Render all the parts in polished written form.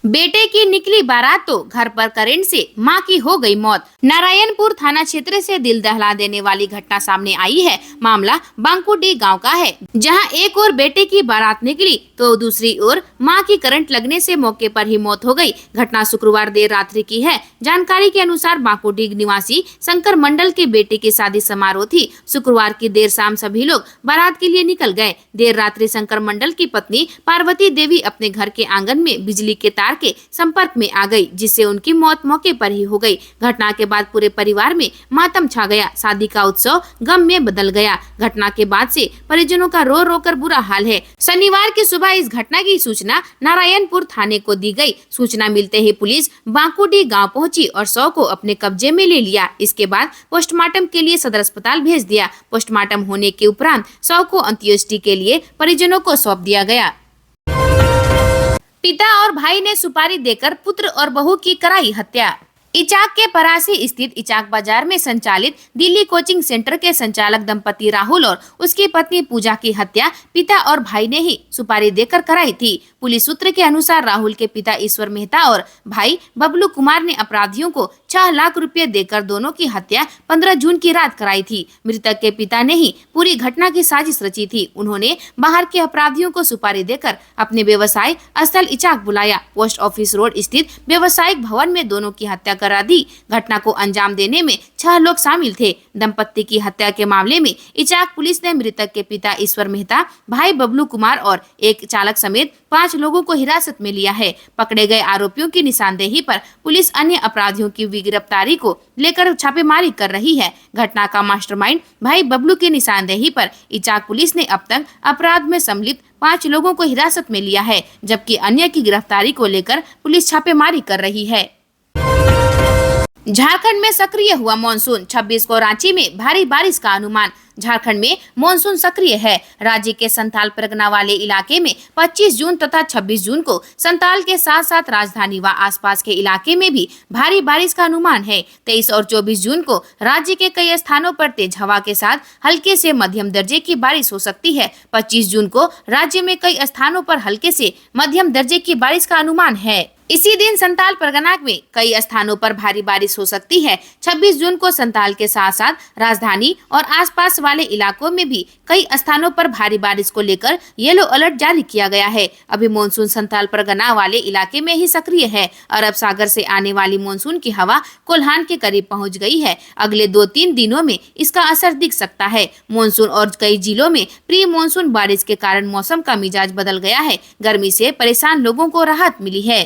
बेटे की निकली बारात तो घर पर करंट से मां की हो गई मौत। नारायणपुर थाना क्षेत्र से दिल दहला देने वाली घटना सामने आई है। मामला बांकुडी गांव का है, जहां एक ओर बेटे की बारात निकली तो दूसरी ओर मां की करंट लगने से मौके पर ही मौत हो गई। घटना शुक्रवार देर रात्रि की है। जानकारी के अनुसार बांकुडी निवासी शंकर मंडल के बेटे की शादी समारोह थी। शुक्रवार की देर शाम सभी लोग बारात के लिए निकल गए। देर रात्रि शंकर मंडल की पत्नी पार्वती देवी अपने घर के आंगन में बिजली के तार के संपर्क में आ गई, जिससे उनकी मौत मौके पर ही हो गई। घटना के बाद पूरे परिवार में मातम छा गया। शादी का उत्सव गम में बदल गया। घटना के बाद से परिजनों का रो रो कर बुरा हाल है। शनिवार की सुबह इस घटना की सूचना नारायणपुर थाने को दी गई। सूचना मिलते ही पुलिस बांकुडी गांव पहुंची और शव को अपने कब्जे में ले लिया। इसके बाद पोस्टमार्टम के लिए सदर अस्पताल भेज दिया। पोस्टमार्टम होने के उपरांत शव को अंत्येष्टि के लिए परिजनों को सौंप दिया गया। पिता और भाई ने सुपारी देकर पुत्र और बहू की कराई हत्या। इचाक के परासी स्थित इचाक बाजार में संचालित दिल्ली कोचिंग सेंटर के संचालक दंपति राहुल और उसकी पत्नी पूजा की हत्या पिता और भाई ने ही सुपारी देकर कराई थी। पुलिस सूत्र के अनुसार राहुल के पिता ईश्वर मेहता और भाई बबलू कुमार ने अपराधियों को 6 लाख रुपए देकर दोनों की हत्या 15 जून की रात कराई थी। मृतक के पिता ने ही पूरी घटना की साजिश रची थी। उन्होंने बाहर के अपराधियों को सुपारी देकर अपने व्यवसाय स्थल इचाक बुलाया। पोस्ट ऑफिस रोड स्थित व्यवसायिक भवन में दोनों की हत्या करा दी। घटना को अंजाम देने में 6 लोग शामिल थे। दंपत्ति की हत्या के मामले में इचाक पुलिस ने मृतक के पिता ईश्वर मेहता, भाई बबलू कुमार और एक चालक समेत 5 लोगों को हिरासत में लिया है। पकड़े गए आरोपियों की निशानदेही पर पुलिस अन्य अपराधियों की गिरफ्तारी को लेकर छापेमारी कर रही है। घटना का मास्टरमाइंड भाई बबलू की निशानदेही पर इचाक पुलिस ने अब तक अपराध में सम्मिलित 5 लोगों को हिरासत में लिया है, जबकि अन्य की गिरफ्तारी को लेकर पुलिस छापेमारी कर रही है। झारखंड में सक्रिय हुआ मानसून, 26 को रांची में भारी बारिश का अनुमान। झारखंड में मानसून सक्रिय है। राज्य के संथाल परगना वाले इलाके में 25 जून तथा 26 जून को संथाल के साथ साथ राजधानी व आसपास के इलाके में भी भारी बारिश का अनुमान है। 23 और 24 जून को राज्य के कई स्थानों पर तेज हवा के साथ हल्के से मध्यम दर्जे की बारिश हो सकती है। 25 जून को राज्य में कई स्थानों पर हल्के से मध्यम दर्जे की बारिश का अनुमान है। इसी दिन संथाल परगना में कई स्थानों पर भारी बारिश हो सकती है। 26 जून को संथाल के साथ साथ राजधानी और आसपास वाले इलाकों में भी कई स्थानों पर भारी बारिश को लेकर येलो अलर्ट जारी किया गया है। अभी मानसून संथाल परगना वाले इलाके में ही सक्रिय है। अरब सागर से आने वाली मानसून की हवा कोल्हान के करीब पहुंच गई है। अगले 2-3 दिनों में इसका असर दिख सकता है। मानसून और कई जिलों में प्री मानसून बारिश के कारण मौसम का मिजाज बदल गया है। गर्मी से परेशान लोगों को राहत मिली है।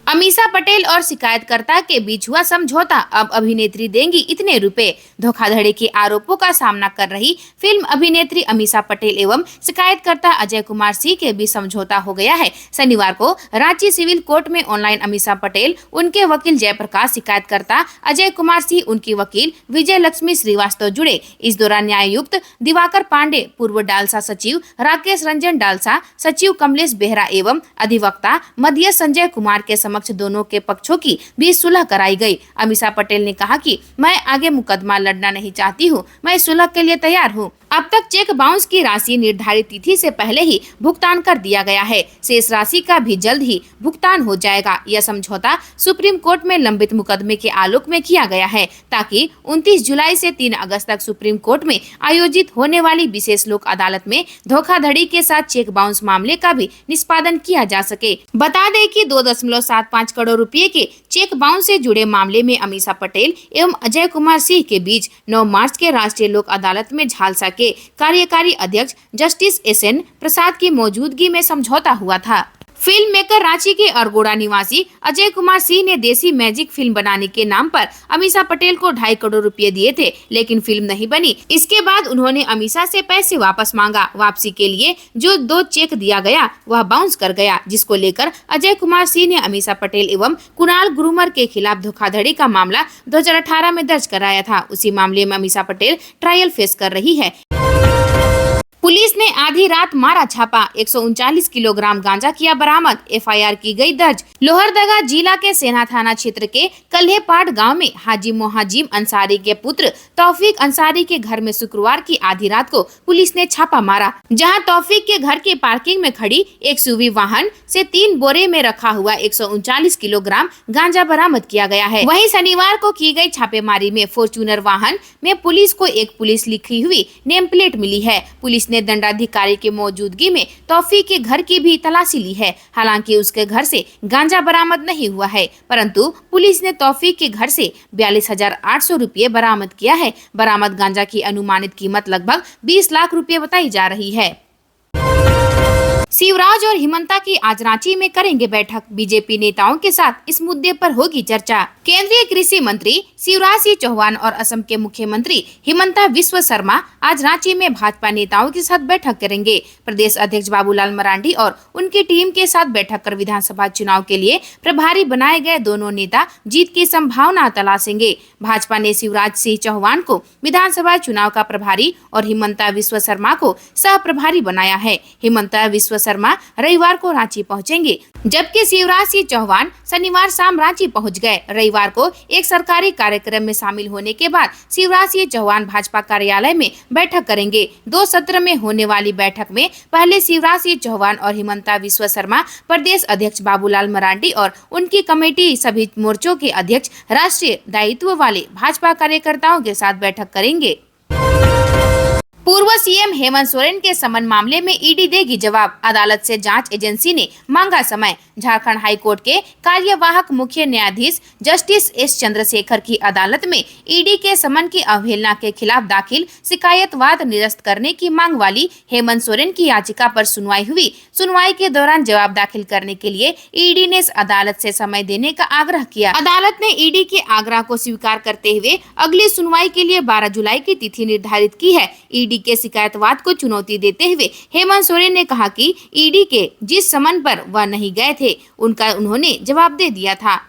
अमीषा पटेल और शिकायतकर्ता के बीच हुआ समझौता, अब अभिनेत्री देंगी इतने रुपए। धोखाधड़ी के आरोपों का सामना कर रही फिल्म अभिनेत्री अमीषा पटेल एवं शिकायतकर्ता अजय कुमार सिंह के बीच समझौता हो गया है। शनिवार को रांची सिविल कोर्ट में ऑनलाइन अमीषा पटेल, उनके वकील जयप्रकाश, शिकायतकर्ता अजय कुमार सिंह, उनकी वकील विजय लक्ष्मी श्रीवास्तव जुड़े। इस दौरान न्यायायुक्त दिवाकर पांडे, पूर्व डालसा सचिव राकेश रंजन डालसा, सचिव कमलेश बेहरा एवं अधिवक्ता मध्य संजय कुमार के समक्ष दोनों के पक्षों की भी सुलह कराई गई। अमीषा पटेल ने कहा कि मैं आगे मुकदमा लड़ना नहीं चाहती हूं, मैं सुलह के लिए तैयार हूं। अब तक चेक बाउंस की राशि निर्धारित तिथि से पहले ही भुगतान कर दिया गया है। शेष राशि का भी जल्द ही भुगतान हो जाएगा। यह समझौता सुप्रीम कोर्ट में लंबित मुकदमे के आलोक में किया गया है, ताकि 29 जुलाई से 3 अगस्त तक सुप्रीम कोर्ट में आयोजित होने वाली विशेष लोक अदालत में धोखाधड़ी के साथ चेक बाउंस मामले का भी निष्पादन किया जा सके। बता दें कि 2.75 करोड़ रुपए के चेक बाउंस से जुड़े मामले में अमीषा पटेल एवं अजय कुमार सिंह के बीच 9 मार्च के राष्ट्रीय लोक अदालत में झालसा के कार्यकारी अध्यक्ष जस्टिस SN प्रसाद की मौजूदगी में समझौता हुआ था। फिल्म मेकर रांची के अरगोड़ा निवासी अजय कुमार सिंह ने देसी मैजिक फिल्म बनाने के नाम पर अमीषा पटेल को 2.5 करोड़ रुपए दिए थे, लेकिन फिल्म नहीं बनी। इसके बाद उन्होंने अमीषा से पैसे वापस मांगा। वापसी के लिए जो 2 चेक दिया गया वह बाउंस कर गया, जिसको लेकर अजय कुमार सिंह ने अमीषा पटेल एवं कुणाल गुरुमर के खिलाफ धोखाधड़ी का मामला 2018 में दर्ज कराया था। उसी मामले में अमीषा पटेल ट्रायल फेस कर रही है। पुलिस ने आधी रात मारा छापा, 139 किलोग्राम गांजा किया बरामद, एफआईआर की गई दर्ज। लोहरदगा जिला के सेना थाना क्षेत्र के कल्हेपाट गांव में हाजी मोहाजिम अंसारी के पुत्र तौफीक अंसारी के घर में शुक्रवार की आधी रात को पुलिस ने छापा मारा, जहां तौफीक के घर के पार्किंग में खड़ी एक सुवी वाहन से 3 बोरे में रखा हुआ 139 किलोग्राम गांजा बरामद किया गया है। वहीं शनिवार को की गई छापेमारी में फॉर्च्यूनर वाहन में पुलिस को एक पुलिस लिखी हुई नेम प्लेट मिली है। पुलिस ने दंडाधिकारी की मौजूदगी में तौफीक के घर की भी तलाशी ली है। हालांकि उसके घर से गांजा बरामद नहीं हुआ है, परंतु पुलिस ने तौफीक के घर से 42,800 रुपये बरामद किया है। बरामद गांजा की अनुमानित कीमत लगभग 20 लाख रुपए बताई जा रही है। शिवराज और हिमंता की आज रांची में करेंगे बैठक, बीजेपी नेताओं के साथ इस मुद्दे पर होगी चर्चा। केंद्रीय कृषि मंत्री शिवराज सिंह चौहान और असम के मुख्यमंत्री हिमंता बिस्वा शर्मा आज रांची में भाजपा नेताओं के साथ बैठक करेंगे। प्रदेश अध्यक्ष बाबूलाल मरांडी और उनकी टीम के साथ बैठक कर विधानसभा चुनाव के लिए प्रभारी बनाए गए दोनों नेता जीत की संभावना तलाशेंगे। भाजपा ने शिवराज सिंह चौहान को विधानसभा चुनाव का प्रभारी और हिमंता बिस्वा शर्मा को सह प्रभारी बनाया है। हिमंता बिस्वा शर्मा रविवार को रांची पहुंचेंगे, जबकि शिवराज सिंह चौहान शनिवार शाम रांची पहुंच गए। रविवार को एक सरकारी कार्यक्रम में शामिल होने के बाद शिवराज सिंह चौहान भाजपा कार्यालय में बैठक करेंगे। 2 सत्र में होने वाली बैठक में पहले शिवराज सिंह चौहान और हिमंता बिस्वा शर्मा, प्रदेश अध्यक्ष बाबूलाल मरांडी और उनकी कमेटी सभी मोर्चों के अध्यक्ष, राष्ट्रीय दायित्व वाले भाजपा कार्यकर्ताओं के साथ बैठक करेंगे। पूर्व सीएम हेमंत सोरेन के समन मामले में ईडी देगी जवाब, अदालत से जांच एजेंसी ने मांगा समय। झारखंड हाईकोर्ट के कार्यवाहक मुख्य न्यायाधीश जस्टिस एस चंद्रशेखर की अदालत में ईडी के समन की अवहेलना के खिलाफ दाखिल शिकायतवाद निरस्त करने की मांग वाली हेमंत सोरेन की याचिका पर सुनवाई हुई। सुनवाई के दौरान जवाब दाखिल करने के लिए ईडी ने अदालत से समय देने का आग्रह किया। अदालत ने ईडी के आग्रह को स्वीकार करते हुए अगली सुनवाई के लिए 12 जुलाई की तिथि निर्धारित की है। ईडी के शिकायतवाद को चुनौती देते हुए हेमंत सोरेन ने कहा कि ईडी के जिस समन पर वह नहीं गए थे, उन्होंने जवाब दे दिया था।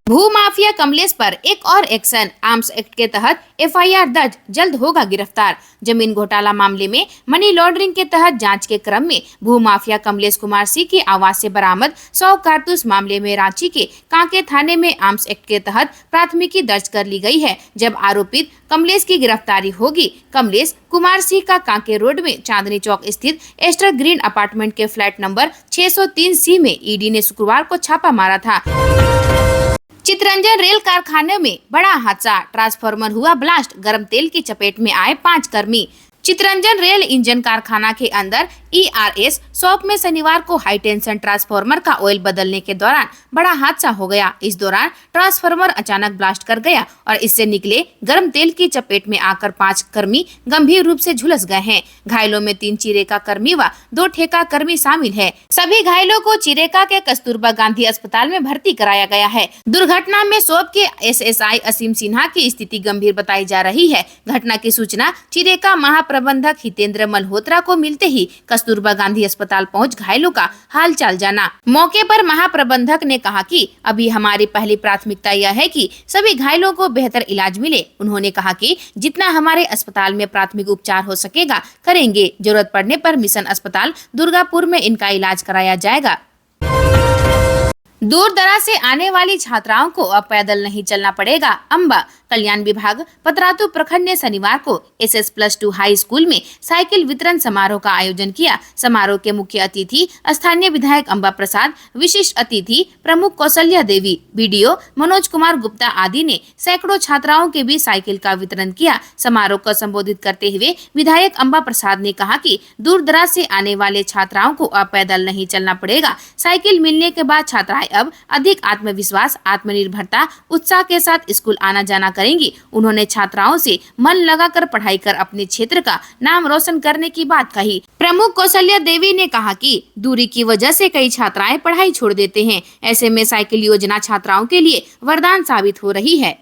भूमाफिया कमलेश पर एक और एक्शन, आर्म्स एक्ट के तहत एफआईआर दर्ज, जल्द होगा गिरफ्तार। जमीन घोटाला मामले में मनी लॉन्ड्रिंग के तहत जांच के क्रम में भूमाफिया कमलेश कुमार सिंह के आवास से बरामद 100 कारतूस मामले में रांची के कांके थाने में आर्म्स एक्ट के तहत प्राथमिकी दर्ज कर ली गई है। जब आरोपित कमलेश की गिरफ्तारी होगी, कमलेश कुमार सिंह का कांके रोड में चांदनी चौक स्थित एस्टर ग्रीन अपार्टमेंट के फ्लैट नंबर 603C में ईडी ने शुक्रवार को छापा मारा था। चितरंजन रेल कारखाने में बड़ा हादसा, ट्रांसफार्मर हुआ ब्लास्ट, गर्म तेल की चपेट में आए 5 कर्मी। चितरंजन रेल इंजन कारखाना के अंदर ERS शॉप में शनिवार को हाई टेंशन ट्रांसफार्मर का ऑयल बदलने के दौरान बड़ा हादसा हो गया। इस दौरान ट्रांसफार्मर अचानक ब्लास्ट कर गया और इससे निकले गर्म तेल की चपेट में आकर 5 कर्मी गंभीर रूप से झुलस गए हैं। घायलों में 3 चिरेका कर्मी व 2 ठेका कर्मी शामिल है। सभी घायलों को चिरेका के कस्तूरबा गांधी अस्पताल में भर्ती कराया गया है। दुर्घटना में शॉप के SSI असीम सिन्हा की स्थिति गंभीर बताई जा रही है। घटना की सूचना चिरेका महाप्रबंधक हितेंद्र मल्होत्रा को मिलते ही कस्तूरबा गांधी अस्पताल पहुंच घायलों का हालचाल जाना। मौके पर महाप्रबंधक ने कहा कि अभी हमारी पहली प्राथमिकता यह है कि सभी घायलों को बेहतर इलाज मिले। उन्होंने कहा कि जितना हमारे अस्पताल में प्राथमिक उपचार हो सकेगा करेंगे, जरूरत पड़ने पर मिशन अस्पताल दुर्गापुर में इनका इलाज कराया जाएगा। दूर दराज से आने वाली छात्राओं को अब पैदल नहीं चलना पड़ेगा। अम्बा कल्याण विभाग पतरातू प्रखंड ने शनिवार को SS+2 हाई स्कूल में साइकिल वितरण समारोह का आयोजन किया। समारोह के मुख्य अतिथि स्थानीय विधायक अम्बा प्रसाद, विशिष्ट अतिथि प्रमुख कौशल्या देवी, BDO मनोज कुमार गुप्ता आदि ने सैकड़ों छात्राओं के बीच साइकिल का वितरण किया। समारोह को संबोधित करते हुए विधायक अम्बा प्रसाद ने कहा कि दूर दराज से आने वाले छात्राओं को अब पैदल नहीं चलना पड़ेगा। साइकिल मिलने के बाद छात्राएं अब अधिक आत्मविश्वास, आत्मनिर्भरता, उत्साह के साथ स्कूल आना जाना करेंगी। उन्होंने छात्राओं से मन लगाकर पढ़ाई कर अपने क्षेत्र का नाम रोशन करने की बात कही। प्रमुख कौशल्या देवी ने कहा कि दूरी की वजह से कई छात्राएं पढ़ाई छोड़ देते हैं। ऐसे में साइकिल योजना छात्राओं के लिए वरदान साबित हो रही है।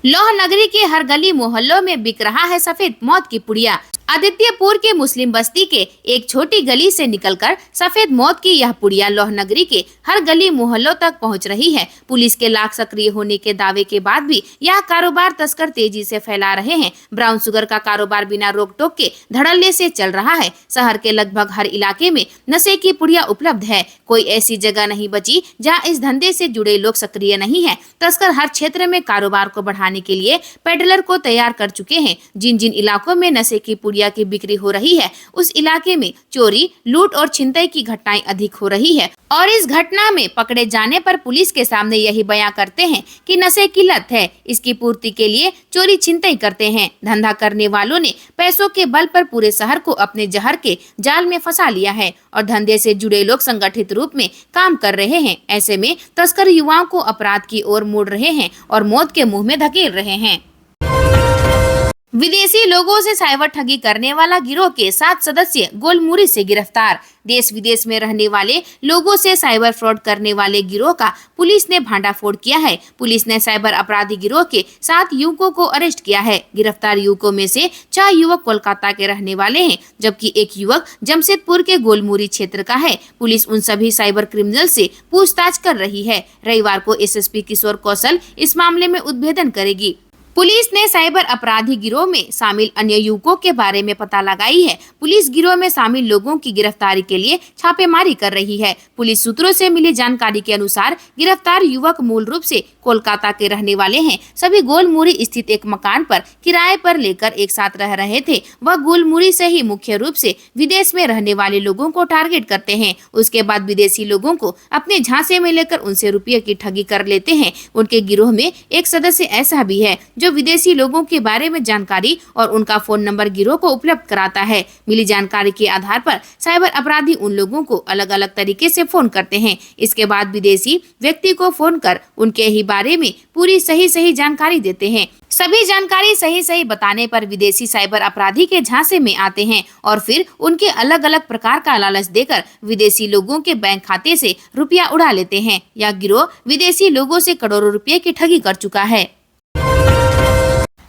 लौह नगरी के हर गली मोहल्लों में बिक रहा है सफेद मौत की पुड़िया। आदित्यपुर के मुस्लिम बस्ती के एक छोटी गली से निकलकर सफेद मौत की यह पुड़िया लौह नगरी के हर गली मोहल्लों तक पहुंच रही है। पुलिस के लाख सक्रिय होने के दावे के बाद भी यह कारोबार तस्कर तेजी से फैला रहे हैं। ब्राउन शुगर का कारोबार बिना रोक टोक के धड़ल्ले से चल रहा है। शहर के लगभग हर इलाके में नशे की पुड़िया उपलब्ध है। कोई ऐसी जगह नहीं बची जहां इस धंधे से जुड़े लोग सक्रिय नहीं है। तस्कर हर क्षेत्र में कारोबार को बढ़ाने के लिए पेडलर को तैयार कर चुके हैं। जिन जिन इलाकों में नशे की पुड़िया की बिक्री हो रही है, उस इलाके में चोरी, लूट और छिनतई की घटनाएं अधिक हो रही है। और इस घटना में पकड़े जाने पर पुलिस के सामने यही बयां करते हैं कि नशे की लत है, इसकी पूर्ति के लिए चोरी छिनतई करते हैं। धंधा करने वालों ने पैसों के बल पर पूरे शहर को अपने जहर के जाल में फंसा लिया है और धंधे से जुड़े लोग संगठित रूप में काम कर रहे हैं। ऐसे में तस्कर युवाओं को अपराध की ओर मोड़ रहे हैं और मौत के मुंह में धकेल रहे हैं। विदेशी लोगों से साइबर ठगी करने वाला गिरोह के 7 सदस्य गोलमुरी से गिरफ्तार। देश विदेश में रहने वाले लोगों से साइबर फ्रॉड करने वाले गिरोह का पुलिस ने भांडाफोड़ किया है। पुलिस ने साइबर अपराधी गिरोह के 7 युवकों को अरेस्ट किया है। गिरफ्तार युवकों में से 4 युवक कोलकाता के रहने वाले हैं, जबकि एक युवक जमशेदपुर के गोलमुरी क्षेत्र का है। पुलिस उन सभी साइबर क्रिमिनल से पूछताछ कर रही है। रविवार को एसएसपी किशोर कौशल इस मामले में उद्भेदन करेगी। पुलिस ने साइबर अपराधी गिरोह में शामिल अन्य युवकों के बारे में पता लगाई है। पुलिस गिरोह में शामिल लोगों की गिरफ्तारी के लिए छापेमारी कर रही है। पुलिस सूत्रों से मिली जानकारी के अनुसार गिरफ्तार युवक मूल रूप से कोलकाता के रहने वाले हैं। सभी गोलमुरी स्थित एक मकान पर किराए पर लेकर एक साथ रह रहे थे। वह गोलमुरी से ही मुख्य रूप से विदेश में रहने वाले लोगों को टारगेट करते हैं। उसके बाद विदेशी लोगों को अपने झांसे में लेकर उनसे रुपये की ठगी कर लेते हैं। उनके गिरोह में एक सदस्य ऐसा भी है जो विदेशी लोगों के बारे में जानकारी और उनका फोन नंबर गिरोह को उपलब्ध कराता है। मिली जानकारी के आधार पर साइबर अपराधी उन लोगों को अलग अलग तरीके से फोन करते हैं। इसके बाद विदेशी व्यक्ति को फोन कर उनके ही बारे में पूरी सही जानकारी देते हैं। सभी जानकारी सही बताने पर विदेशी साइबर अपराधी के झांसे में आते हैं और फिर उनके अलग अलग प्रकार का लालच देकर विदेशी लोगों के बैंक खाते से रुपया उड़ा लेते हैं। यह गिरोह विदेशी लोगों से करोड़ों रुपए की ठगी कर चुका है।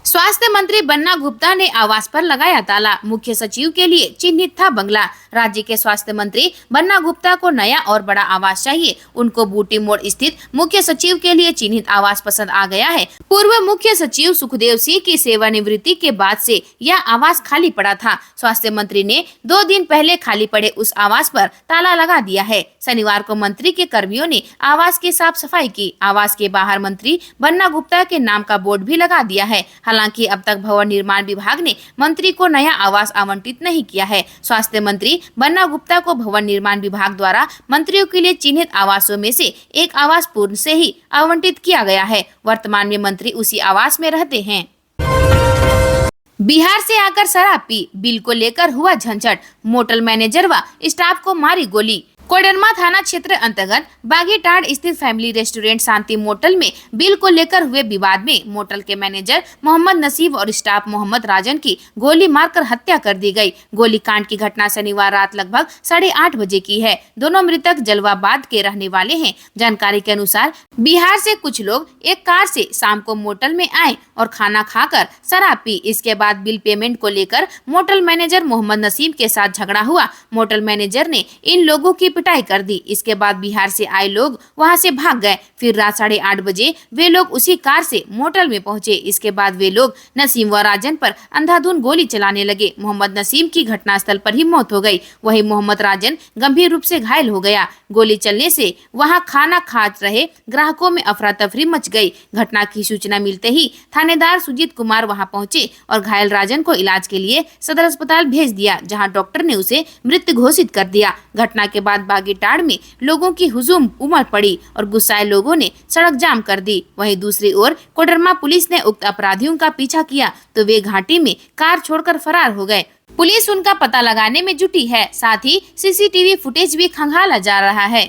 स्वास्थ्य मंत्री बन्ना गुप्ता ने आवास पर लगाया ताला। मुख्य सचिव के लिए चिन्हित था बंगला। राज्य के स्वास्थ्य मंत्री बन्ना गुप्ता को नया और बड़ा आवास चाहिए। उनको बूटी मोड़ स्थित मुख्य सचिव के लिए चिन्हित आवास पसंद आ गया है। पूर्व मुख्य सचिव सुखदेव सिंह की सेवानिवृत्ति के बाद से यह आवास खाली पड़ा था। स्वास्थ्य मंत्री ने 2 दिन पहले खाली पड़े उस आवास पर ताला लगा दिया है। शनिवार को मंत्री के कर्मियों ने आवास की साफ सफाई की। आवास के बाहर मंत्री बन्ना गुप्ता के नाम का बोर्ड भी लगा दिया है। हालांकि अब तक भवन निर्माण विभाग ने मंत्री को नया आवास आवंटित नहीं किया है। स्वास्थ्य मंत्री बन्ना गुप्ता को भवन निर्माण विभाग द्वारा मंत्रियों के लिए चिन्हित आवासों में से एक आवास पूर्व से ही आवंटित किया गया है। वर्तमान में मंत्री उसी आवास में रहते हैं। बिहार से आकर शराब पी, बिल को लेकर हुआ झंझट। मोटल मैनेजर व स्टाफ को मारी गोली। कोडरमा थाना क्षेत्र अंतर्गत बागीटाड़ स्थित फैमिली रेस्टोरेंट शांति मोटल में बिल को लेकर हुए विवाद में मोटल के मैनेजर मोहम्मद नसीब और स्टाफ मोहम्मद राजन की गोली मारकर हत्या कर दी गई। गोलीकांड की घटना शनिवार रात लगभग 8:30 बजे की है। दोनों मृतक जलवाबाद के रहने वाले हैं। जानकारी के अनुसार बिहार से कुछ लोग एक कार से शाम को मोटल में आए और खाना खाकर शराब पी। इसके बाद बिल पेमेंट को लेकर मोटल मैनेजर मोहम्मद नसीब के साथ झगड़ा हुआ। मोटल मैनेजर ने इन लोगों की पिटाई कर दी। इसके बाद बिहार से आए लोग वहां से भाग गए। फिर रात 8:30 बजे वे लोग उसी कार से मोटल में पहुंचे। इसके बाद वे लोग नसीम व राजन पर अंधाधुंध गोली चलाने लगे। मोहम्मद नसीम की घटनास्थल पर ही मौत हो गई। वहीं मोहम्मद राजन गंभीर रूप से घायल हो गया। गोली चलने से वहां खाना खा रहे ग्राहकों में अफरा तफरी मच गई। घटना की सूचना मिलते ही थानेदार सुजीत कुमार वहां पहुंचे और घायल राजन को इलाज के लिए सदर अस्पताल भेज दिया, जहां डॉक्टर ने उसे मृत घोषित कर दिया। घटना के बाद बागीटाड़ में लोगों की हुजूम उमड़ पड़ी और गुस्साए लोगों ने सड़क जाम कर दी। वहीं दूसरी ओर कोडरमा पुलिस ने उक्त अपराधियों का पीछा किया तो वे घाटी में कार छोड़कर फरार हो गए। पुलिस उनका पता लगाने में जुटी है। साथ ही सीसीटीवी फुटेज भी खंगाला जा रहा है।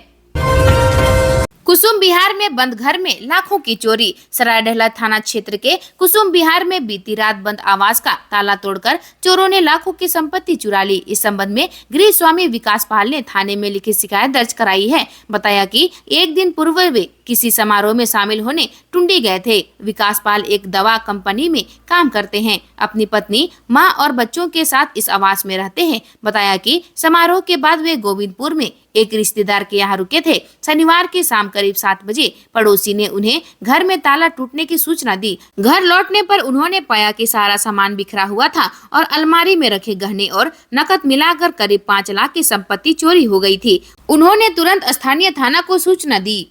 कुसुम बिहार में बंद घर में लाखों की चोरी। सरायढेला थाना क्षेत्र के कुसुम बिहार में बीती रात बंद आवास का ताला तोड़कर चोरों ने लाखों की संपत्ति चुरा ली। इस संबंध में गृह स्वामी विकास पाल ने थाने में लिखित शिकायत दर्ज कराई है। बताया कि एक दिन पूर्व वे किसी समारोह में शामिल होने टुंडी गए थे। विकास पाल एक दवा कंपनी में काम करते हैं। अपनी पत्नी, मां और बच्चों के साथ इस आवास में रहते हैं। बताया कि समारोह के बाद वे गोविंदपुर में एक रिश्तेदार के यहाँ रुके थे। शनिवार की शाम करीब 7 बजे पड़ोसी ने उन्हें घर में ताला टूटने की सूचना दी। घर लौटने पर उन्होंने पाया कि सारा सामान बिखरा हुआ था और अलमारी में रखे गहने और नकद मिलाकर करीब 5 लाख की संपत्ति चोरी हो गई थी। उन्होंने तुरंत स्थानीय थाना को सूचना दी।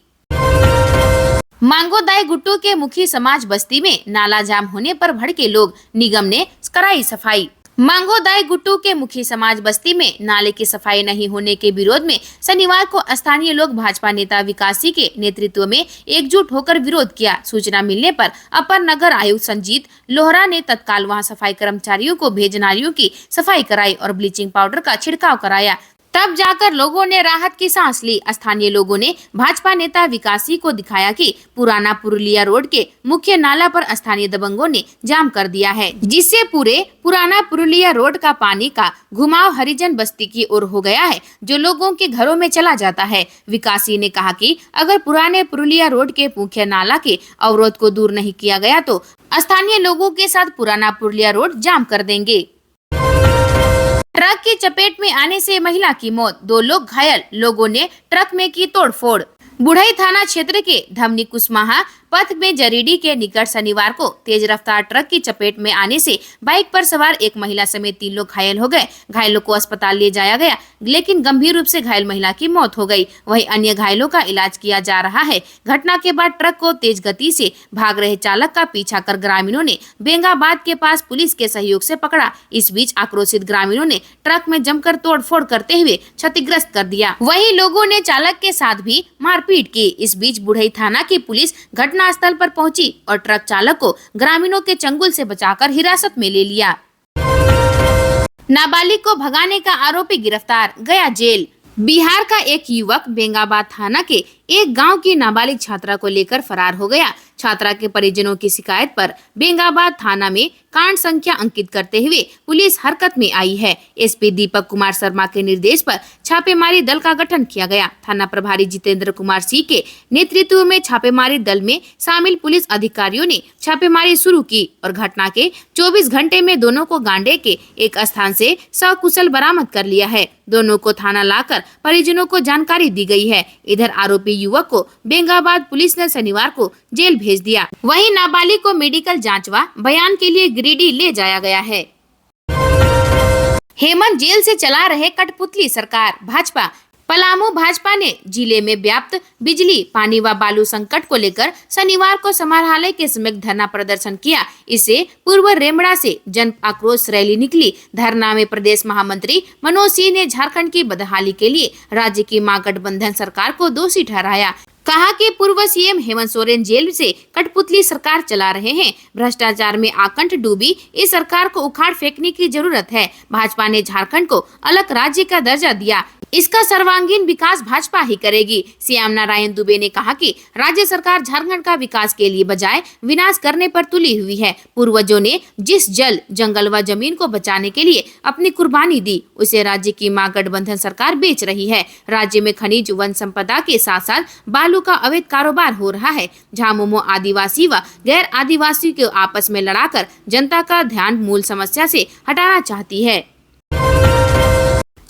मांगोदाई गुट्टू के मुखी समाज बस्ती में नाला जाम होने पर भड़के लोग, निगम ने कराई सफाई। मांगोदाई गुट्टू के मुखी समाज बस्ती में नाले की सफाई नहीं होने के विरोध में शनिवार को स्थानीय लोग भाजपा नेता विकास सिंह के नेतृत्व में एकजुट होकर विरोध किया। सूचना मिलने पर अपर नगर आयुक्त संजीत लोहरा ने तत्काल वहां सफाई कर्मचारियों को भेज नालियों की सफाई कराई और ब्लीचिंग पाउडर का छिड़काव कराया। तब जाकर लोगों ने राहत की सांस ली। स्थानीय लोगों ने भाजपा नेता विकास सिंह को दिखाया कि पुराना पुरुलिया रोड के मुख्य नाला पर स्थानीय दबंगों ने जाम कर दिया है, जिससे पूरे पुराना पुरुलिया रोड का पानी का घुमाव हरिजन बस्ती की ओर हो गया है, जो लोगों के घरों में चला जाता है। विकास सिंह ने कहा कि अगर पुराने पुरुलिया रोड के मुख्य नाला के अवरोध को दूर नहीं किया गया तो स्थानीय लोगों के साथ पुराना पुरुलिया रोड जाम कर देंगे। ट्रक की चपेट में आने से महिला की मौत, 2 लोग घायल, लोगों ने ट्रक में की तोड़फोड़। बुढ़ई थाना क्षेत्र के धमनी कुसमाहा पथ में जरीडी के निकट शनिवार को तेज रफ्तार ट्रक की चपेट में आने से बाइक पर सवार एक महिला समेत 3 लोग घायल हो गए। घायलों को अस्पताल ले जाया गया, लेकिन गंभीर रूप से घायल महिला की मौत हो गई। वहीं अन्य घायलों का इलाज किया जा रहा है। घटना के बाद ट्रक को तेज गति से भाग रहे चालक का पीछा कर ग्रामीणों ने बेंगाबाद के पास पुलिस के सहयोग से पकड़ा। इस बीच आक्रोशित ग्रामीणों ने ट्रक में जमकर तोड़फोड़ करते हुए क्षतिग्रस्त कर दिया। वहीं लोगों ने चालक के साथ भी मारपीट की। इस बीच बुढ़ई थाना की पुलिस घटनास्थल पर पहुंची और ट्रक चालक को ग्रामीणों के चंगुल से बचाकर हिरासत में ले लिया। नाबालिग को भगाने का आरोपी गिरफ्तार, गया जेल। बिहार का एक युवक बेंगाबाद थाना के एक गांव की नाबालिग छात्रा को लेकर फरार हो गया। छात्रा के परिजनों की शिकायत पर बेंगाबाद थाना में कांड संख्या अंकित करते हुए पुलिस हरकत में आई है। एसपी दीपक कुमार शर्मा के निर्देश पर छापेमारी दल का गठन किया गया। थाना प्रभारी जितेंद्र कुमार सिंह के नेतृत्व में छापेमारी दल में शामिल पुलिस अधिकारियों ने छापेमारी शुरू की और घटना के 24 घंटे में दोनों को गांडे के एक स्थान से सकुशल बरामद कर लिया है। दोनों को थाना लाकर परिजनों को जानकारी दी गई है। इधर आरोपी युवक को बेंगाबाद पुलिस ने शनिवार को जेल भेज दिया। वहीं नाबालिग को मेडिकल जांच व बयान के लिए गिरिडीह ले जाया गया है। हेमंत जेल से चला रहे कठपुतली सरकार, भाजपा। पलामू भाजपा ने जिले में व्याप्त बिजली, पानी व बालू संकट को लेकर शनिवार को समाहरणालय के समीप धरना प्रदर्शन किया। इससे पूर्व रेमड़ा से जन आक्रोश रैली निकली। धरना में प्रदेश महामंत्री मनोज सिंह ने झारखंड की बदहाली के लिए राज्य की महागठबंधन सरकार को दोषी ठहराया। कहा कि पूर्व सीएम हेमंत सोरेन जेल से कठपुतली सरकार चला रहे हैं। भ्रष्टाचार में आकंठ डूबी इस सरकार को उखाड़ फेंकने की जरूरत है। भाजपा ने झारखंड को अलग राज्य का दर्जा दिया, इसका सर्वांगीण विकास भाजपा ही करेगी। श्याम नारायण दुबे ने कहा कि राज्य सरकार झारखंड का विकास के लिए बजाय विनाश करने पर तुली हुई है। पूर्वजों ने जिस जल, जंगल व जमीन को बचाने के लिए अपनी कुर्बानी दी, उसे राज्य की महागठबंधन सरकार बेच रही है। राज्य में खनिज, वन संपदा के साथ साथ बालू का अवैध कारोबार हो रहा है। झामुमो आदिवासी व गैर आदिवासी को आपस में लड़ाकर जनता का ध्यान मूल समस्या से हटाना चाहती है।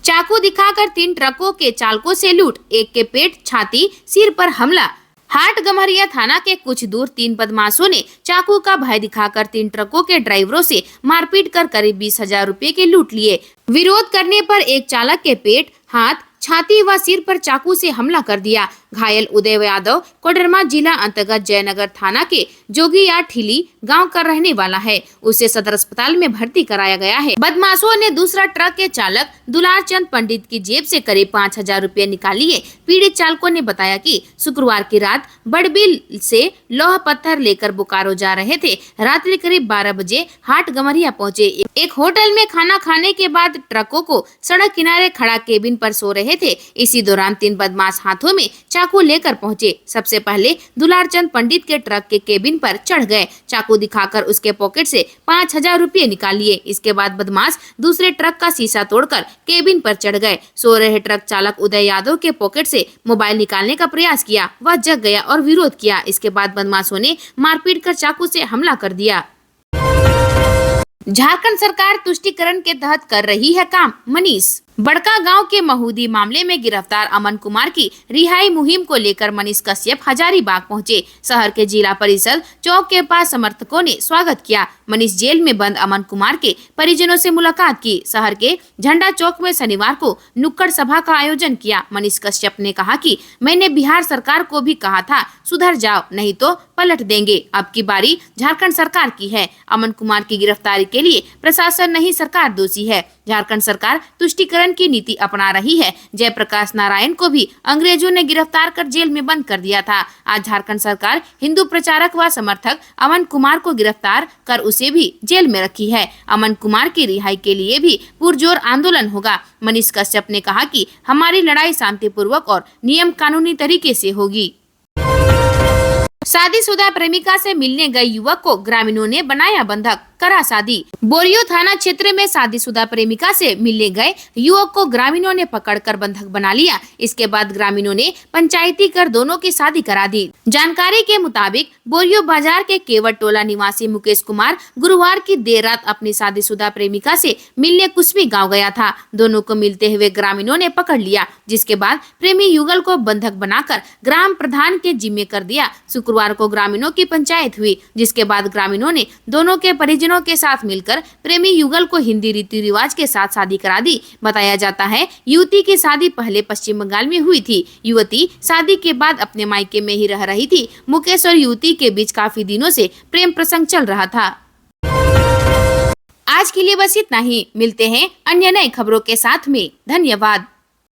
चाकू दिखाकर 3 ट्रकों के चालकों से लूट, एक के पेट, छाती, सिर पर हमला। हाट गम्हरिया थाना के कुछ दूर 3 बदमाशों ने चाकू का भय दिखाकर 3 ट्रकों के ड्राइवरों से मारपीट कर करीब 20,000 रुपए के लूट लिए। विरोध करने पर एक चालक के पेट, हाथ, छाती व सिर पर चाकू से हमला कर दिया। घायल उदय यादव कोडरमा जिला अंतर्गत जयनगर थाना के जोगिया ठिली गांव का रहने वाला है। उसे सदर अस्पताल में भर्ती कराया गया है। बदमाशों ने दूसरा ट्रक के चालक दुलार चंद पंडित की जेब से करीब 5,000 रुपए निकाल लिए। पीड़ित चालकों ने बताया कि शुक्रवार की रात बड़बिल से लोहा पत्थर लेकर बोकारो जा रहे थे। रात्रि करीब 12 बजे हाट गम्हरिया पहुँचे। एक होटल में खाना खाने के बाद ट्रकों को सड़क किनारे खड़ा केबिन पर सो रहे थे। इसी दौरान 3 बदमाश हाथों में चाकू लेकर पहुंचे। सबसे पहले दुलारचंद पंडित के ट्रक के केबिन पर चढ़ गए। चाकू दिखाकर उसके पॉकेट से 5,000 रुपये निकाल लिए। इसके बाद बदमाश दूसरे ट्रक का शीशा तोड़कर केबिन पर चढ़ गए। सो रहे ट्रक चालक उदय यादव के पॉकेट से मोबाइल निकालने का प्रयास किया। वह जग गया और विरोध किया। इसके बाद बदमाशों ने मारपीट कर चाकू से हमला कर दिया। झारखंड सरकार तुष्टिकरण के तहत कर रही है काम। मनीष बड़का गांव के महूदी मामले में गिरफ्तार अमन कुमार की रिहाई मुहिम को लेकर मनीष कश्यप हजारीबाग पहुंचे। शहर के जिला परिषद चौक के पास समर्थकों ने स्वागत किया। मनीष जेल में बंद अमन कुमार के परिजनों से मुलाकात की। शहर के झंडा चौक में शनिवार को नुक्कड़ सभा का आयोजन किया। मनीष कश्यप ने कहा कि मैंने बिहार सरकार को भी कहा था सुधर जाओ, नहीं तो पलट देंगे। अब की बारी झारखंड सरकार की है। अमन कुमार की गिरफ्तारी के लिए प्रशासन नहीं सरकार दोषी है। झारखंड सरकार तुष्टिकरण की नीति अपना रही है। जयप्रकाश नारायण को भी अंग्रेजों ने गिरफ्तार कर जेल में बंद कर दिया था। आज झारखंड सरकार हिंदू प्रचारक व समर्थक अमन कुमार को गिरफ्तार कर उसे भी जेल में रखी है। अमन कुमार की रिहाई के लिए भी पुरजोर आंदोलन होगा। मनीष कश्यप ने कहा कि हमारी लड़ाई शांतिपूर्वक और नियम कानूनी तरीके से होगी। शादीशुदा प्रेमिका से मिलने गए युवक को ग्रामीणों ने बनाया बंधक, करा शादी। बोरियो थाना क्षेत्र में शादीशुदा प्रेमिका से मिलने गए युवक को ग्रामीणों ने पकड़कर बंधक बना लिया। इसके बाद ग्रामीणों ने पंचायती कर दोनों की शादी करा दी। जानकारी के मुताबिक बोरियो बाजार के केवट टोला निवासी मुकेश कुमार गुरुवार की देर रात अपनी शादीशुदा प्रेमिका से मिलने कुसमी गाँव गया था। दोनों को मिलते हुए ग्रामीणों ने पकड़ लिया, जिसके बाद प्रेमी युगल को बंधक बनाकर ग्राम प्रधान के जिम्मे कर दिया। शुक्रवार को ग्रामीणों की पंचायत हुई, जिसके बाद ग्रामीणों ने दोनों के परिजनों के साथ मिलकर प्रेमी युगल को हिंदी रीति रिवाज के साथ शादी करा दी। बताया जाता है युवती की शादी पहले पश्चिम बंगाल में हुई थी। युवती शादी के बाद अपने मायके में ही रह रही थी। मुकेश और युवती के बीच काफी दिनों से प्रेम प्रसंग चल रहा था। आज के लिए बस इतना ही। मिलते हैं अन्य नई खबरों के साथ में। धन्यवाद।